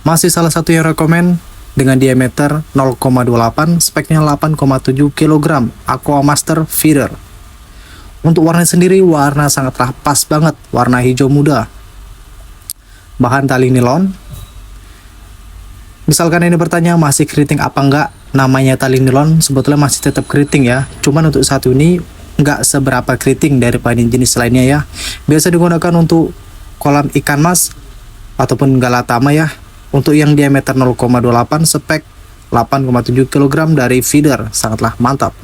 Masih salah satu yang rekomen dengan diameter 0,28, speknya 8,7 kg, Aqua Master Feeder. Untuk warna sendiri, warna sangatlah pas banget, warna hijau muda. Bahan tali nilon. Misalkan ini bertanya masih keriting apa enggak, namanya tali nilon sebetulnya masih tetap keriting ya. Cuman untuk satu ini enggak seberapa keriting daripada jenis lainnya ya. Biasa digunakan untuk kolam ikan mas ataupun galatama ya. Untuk yang diameter 0,28, spek 8,7 kg dari feeder, sangatlah mantap.